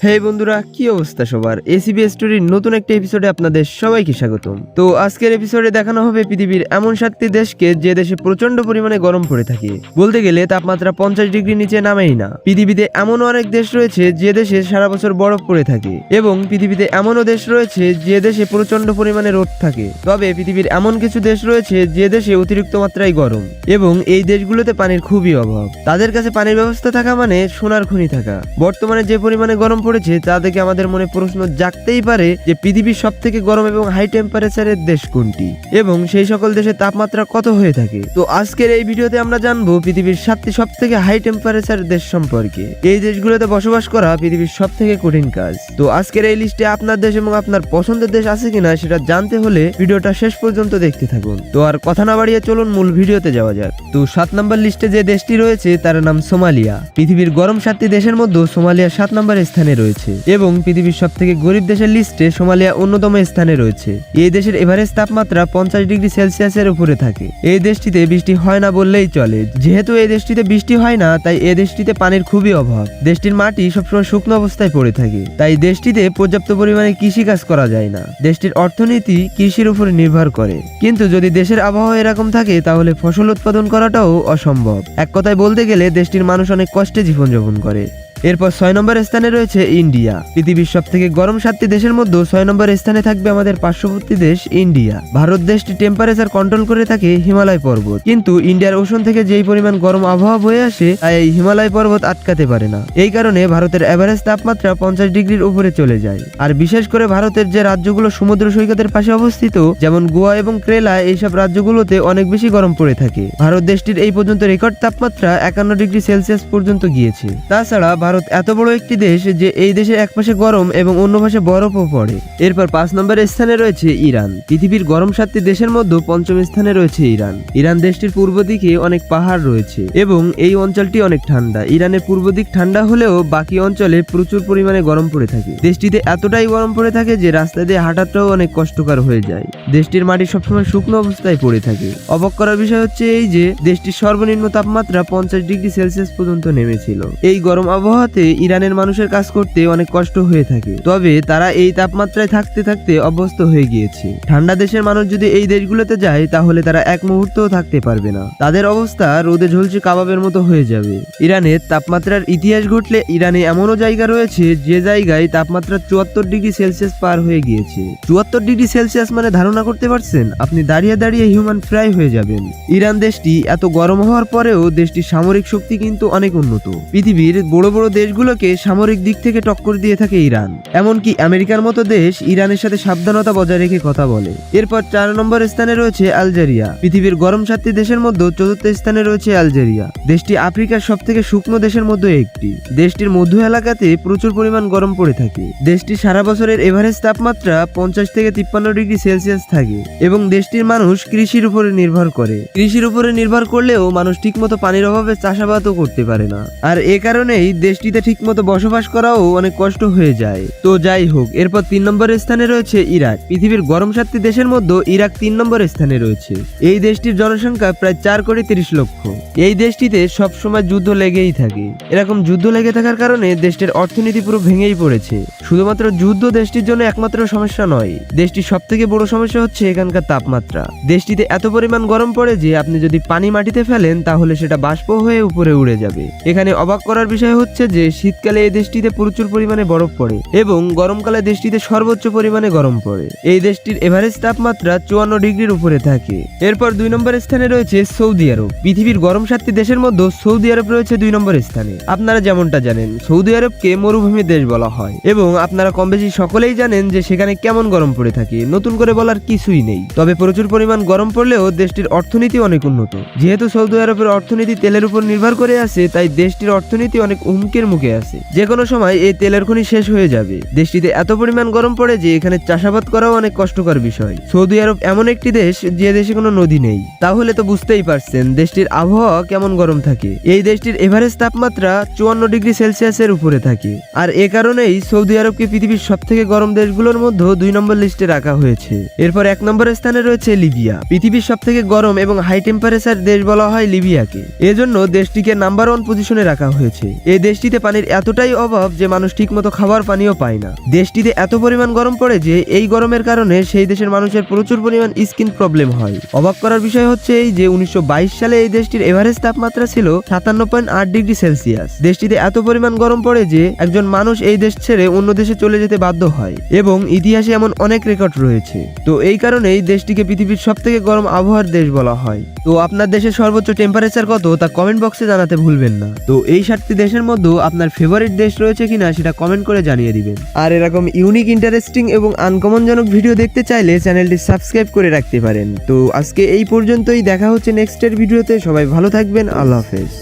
হে বন্ধুরা, কি অবস্থা সবার? এসিবি স্টোরির নতুন একটা এপিসোডে আপনাদের সবাইকে স্বাগতম। তো আজকের এপিসোডে দেখানো হবে পৃথিবীর এমন 7টি দেশকে যে দেশে প্রচন্ড পরিমাণে গরম পড়ে থাকে, বলতে গেলে তাপমাত্রা 50 ডিগ্রি নিচে নামেই না। পৃথিবীতে এমন অনেক দেশ রয়েছে যে দেশে সারা বছর বরফ পড়ে থাকে, এবং পৃথিবীতে এমনও দেশ রয়েছে যে দেশে প্রচন্ড পরিমাণে রোদ থাকে। তবে পৃথিবীর এমন কিছু দেশ রয়েছে যে দেশে অতিরিক্ত মাত্রায় গরম, এবং এই দেশগুলোতে পানির খুবই অভাব। তাদের কাছে পানির ব্যবস্থা থাকা মানে সোনার খনি থাকা। বর্তমানে যে পরিমাণে গরম পড়েছে তা দেখে আমাদের মনে প্রশ্ন জাগতেই পারে যে পৃথিবীর সব থেকে গরম এবং হাই টেম্পারেচারের দেশ কোনটি, এবং সেই সকল দেশের তাপমাত্রা কত হয়ে থাকে। তো আজকের এই ভিডিওতে আমরা জানবো পৃথিবীর 7টি সব থেকে হাই টেম্পারেচার দেশ সম্পর্কে। এই দেশগুলোতে বসবাস করা পৃথিবীর সব থেকে কঠিন কাজ। তো আজকের এই লিস্টে আপনার দেশ এবং আপনার পছন্দের দেশ আছে কিনা সেটা জানতে হলে ভিডিওটা শেষ পর্যন্ত দেখতে থাকুন। তো আর কথা না বাড়িয়ে চলুন মূল ভিডিওতে যাওয়া যাক। তো 7 নম্বর লিস্টে যে দেশটি রয়েছে তার নাম সোমালিয়া। পৃথিবীর গরম 7টি দেশের মধ্যে সোমালিয়া 7 নম্বর স্থানে রয়েছে, এবং পৃথিবীর সব থেকে গরিব দেশের লিস্টে সোমালিয়া অন্যতম স্থানে রয়েছে। এই দেশের এভারেজ তাপমাত্রা 50 ডিগ্রি সেলসিয়াসের উপরে থাকে। এই দেশটিতে বৃষ্টি হয় না বললেই চলে। যেহেতু এই দেশটিতে বৃষ্টি হয় না, তাই এই দেশটিতে পানির খুবই অভাব। দেশটির মাটি সবসময় শুকনো অবস্থায় পড়ে থাকে, তাই দেশটিতে পর্যাপ্ত পরিমাণে কৃষিকাজ করা যায় না। দেশটির অর্থনীতি কৃষির উপর নির্ভর করে, কিন্তু যদি দেশের আবহাওয়া এরকম থাকে তাহলে ফসল উৎপাদন করাটাও অসম্ভব। এক কথায় বলতে গেলে দেশটির মানুষ অনেক কষ্টে জীবনযাপন করে। এরপর 6 নম্বর স্থানে রয়েছে ইন্ডিয়া। পৃথিবীর সব থেকে গরম 7টি দেশের মধ্যে 6 নম্বর স্থানে থাকবে আমাদের পার্শ্ববর্তী দেশ ইন্ডিয়া। ভারত দেশটি টেম্পারেচার কন্ট্রোল করে থাকে হিমালয় পর্বত, কিন্তু ইন্ডিয়ার ওশন থেকে যেই পরিমাণ গরম আবহাওয়া বয়ে আসে তাই এই হিমালয় পর্বত আটকাতে পারে না। এই কারণে ভারতের এভারেজ তাপমাত্রা 50 ডিগ্রির উপরে চলে যায়। আর বিশেষ করে ভারতের যে রাজ্যগুলো সমুদ্র সৈকতের পাশে অবস্থিত, যেমন গোয়া এবং কেরালা, এইসব রাজ্যগুলোতে অনেক বেশি গরম পড়ে থাকে। ভারত দেশটির এই পর্যন্ত রেকর্ড তাপমাত্রা 51 ডিগ্রি সেলসিয়াস পর্যন্ত গিয়েছে। তাছাড়া ভারত এত বড় একটি দেশ যে এই দেশের এক পাশে গরম এবং অন্য পাশে বরফও পড়ে। এরপর 5 নম্বর স্থানে রয়েছে ইরান। পৃথিবীর গরম 7টি দেশের মধ্যে 5ম স্থানে রয়েছে ইরান। ইরান দেশটির পূর্ব দিকে অনেক পাহাড় রয়েছে, এবং এই অঞ্চলটি অনেক ঠান্ডা। ইরানের পূর্ব দিক ঠান্ডা হলেও বাকি অঞ্চলে প্রচুর পরিমাণে গরম পড়ে থাকে। দেশটিতে এতটাই গরম পড়ে থাকে যে রাস্তা দিয়ে হাঁটাটাও অনেক কষ্টকর হয়ে যায়। দেশটির মাটি সবসময় শুকনো অবস্থায় পড়ে থাকে। অবাক করার বিষয় হচ্ছে এই যে দেশটির সর্বনিম্ন তাপমাত্রা 50 ডিগ্রি সেলসিয়াস পর্যন্ত নেমেছিল। এই গরম আবহাওয়াতে ইরানের মানুষের কাজ করতে অনেক কষ্ট হয়ে থাকে, তবে তারা এই তাপমাত্রায় থাকতে থাকতে অভ্যস্ত হয়ে গিয়েছে। ঠান্ডা দেশের মানুষ যদি এই দেশগুলোতে যায় তাহলে তারা এক মুহূর্তও থাকতে পারবে না। তাদের অবস্থা রোদে ঝলসে কাবাবের মতো হয়ে যাবে। ইরানের তাপমাত্রার ইতিহাস ঘটলে ইরানে এমনও জায়গা রয়েছে যে জায়গায় তাপমাত্রা 74 ডিগ্রি সেলসিয়াস পার হয়ে গিয়েছে। 74 ডিগ্রি সেলসিয়াস মানে ধারণা করতে পারছেন? আপনি দাঁড়িয়ে দাঁড়িয়ে হিউম্যান ফ্রাই হয়ে যাবেন। ইরান দেশটি এত গরম হওয়ার পরেও দেশটির সামরিক শক্তি কিন্তু অনেক উন্নত। পৃথিবীর বড় বড় দেশগুলোকে সামরিক দিক থেকে টক্কর দিয়ে থাকে ইরান। এমনকি আমেরিকার মতো দেশ ইরানের সাথে সাবধানতা বজায় রেখে কথা বলে। এরপর 4 নম্বর স্থানে রয়েছে আলজেরিয়া। পৃথিবীর গরম 7টি দেশের মধ্যে 4র্থ স্থানে রয়েছে আলজেরিয়া। দেশটি আফ্রিকার সব থেকে শুকনো দেশের মধ্যে একটি। দেশটির মধ্য এলাকাতে প্রচুর পরিমাণ গরম পড়ে থাকে। দেশটি সারা বছরের এভারেজ তাপমাত্রা 50 থেকে 53 ডিগ্রি সেলসিয়াস থাকে, এবং দেশটির মানুষ কৃষির উপরে নির্ভর করে। কৃষির উপরে নির্ভর করলেও মানুষ ঠিকমতো পানির অভাবে চাষাবাদও করতে পারে না, আর এ কারণেই দেশটিতে ঠিকমতো বসবাস করাও অনেক কষ্ট হয়ে যায়। তো যাই হোক, এরপর 3 নম্বর স্থানে রয়েছে ইরাক। পৃথিবীর গরম 7টি দেশের মধ্যে ইরাক 3 নম্বর স্থানে রয়েছে। এই দেশটির জনসংখ্যা প্রায় 4,30,00,000। এই দেশটিতে সব সময় যুদ্ধ লেগেই থাকে। এরকম যুদ্ধ লেগে থাকার কারণে দেশটির অর্থনীতি পুরো ভেঙেই পড়েছে। শুধুমাত্র যুদ্ধ দেশটির জন্য একমাত্র সমস্যা নয়, দেশটির সব থেকে বড় সমস্যা হচ্ছে এখানকার তাপমাত্রা। দেশটিতে এত পরিমাণ গরম পড়ে যে আপনি যদি পানি মাটিতে ফেলেন তাহলে সেটা বাষ্প হয়ে উপরে উড়ে যাবে। এখানে অবাক করার বিষয় হচ্ছে যে শীতকালে এই দেশটিতে প্রচুর পরিমাণে বরফ পড়ে, এবং গরমকালে দেশটিতে সর্বোচ্চ পরিমাণে গরম পড়ে। এই দেশটির এভারেজ তাপমাত্রা 54 ডিগ্রির উপরে থাকে। এরপর 2 নম্বর স্থানে রয়েছে সৌদি আরব। পৃথিবীর গরম 7টি দেশের মধ্যে সৌদি আরব রয়েছে 2 নম্বর স্থানে। আপনারা যেমনটা জানেন, সৌদি আরবকে মরুভূমির দেশ বলা হয়, এবং আপনারা কম বেশি সকলেই জানেন যে সেখানে কেমন গরম পড়ে থাকে। নতুন করে বলার কিছুই নেই। তবে প্রচুর পরিমাণ গরম পড়লেও দেশটির অর্থনীতি অনেক উন্নত। যেহেতু সৌদি আরবের অর্থনীতি তেলের উপর নির্ভর করে আছে, তাই দেশটির অর্থনীতি অনেক হুমকির মুখে আছে। যে কোনো সময় এই তেলের খনি শেষ হয়ে যাবে। দেশটিতে এত পরিমাণ গরম পড়ে যে এখানে চাষাবাদ করাও অনেক কষ্টকর বিষয়। সৌদি আরব এমন একটি দেশ যে দেশে কোনো নদী নেই, তাহলে তো বুঝতেই পারছেন দেশটির আবহাওয়া কেমন গরম থাকে। এই দেশটির এভারেজ তাপমাত্রা 54 ডিগ্রি সেলসিয়াসের উপরে থাকে, আর এ কারণেই সৌদি আরবকে পৃথিবীর সব থেকে গরম দেশগুলোর মধ্যে 2 নম্বর লিস্টে রাখা হয়েছে। এরপর 1 নম্বর স্থানে রয়েছে লিবিয়া। পৃথিবীর সব থেকে গরম এবং হাই টেম্পারেচার দেশ বলা হয় লিবিয়াকে, এজন্য দেশটিকে নাম্বার 1 পজিশনে রাখা হয়েছে। এই দেশটি দেশটিতে পানির এতটাই অভাব যে মানুষ ঠিকমতো খাবার পানিও পায় না। দেশটিতে এত পরিমাণ গরম পড়ে যে এই গরমের কারণে সেই দেশের মানুষের প্রচুর পরিমাণ স্কিন প্রবলেম হয়। অবাক করার বিষয় হচ্ছে এই যে 1922 সালে এই দেশটির এভারেজ তাপমাত্রা ছিল 57.8 ডিগ্রি সেলসিয়াস। দেশটিতে এত পরিমাণ গরম পড়ে যে একজন মানুষ এই দেশ ছেড়ে অন্য দেশে চলে যেতে বাধ্য হয় এবং ইতিহাসে এমন অনেক রেকর্ড রয়েছে। তো এই কারণেই দেশটিকে পৃথিবীর সবথেকে গরম আবহাওয়ার দেশ বলা হয়। তো আপনার দেশের সর্বোচ্চ টেম্পারেচার কত তা কমেন্ট বক্সে জানাতে ভুলবেন না। তো এই 7টি দেশের মধ্যে আপনার ফেভারিট দেশ রয়েছে কিনা সেটা কমেন্ট করে জানিয়ে দিবেন। আর এরকম ইউনিক, ইন্টারেস্টিং এবং আনকমনজনক ভিডিও দেখতে চাইলে চ্যানেলটি সাবস্ক্রাইব করে রাখতে পারেন। তো আজকে এই পর্যন্তই, দেখা হচ্ছে নেক্সটের ভিডিওতে। সবাই ভালো থাকবেন, আল্লাহ হাফেজ।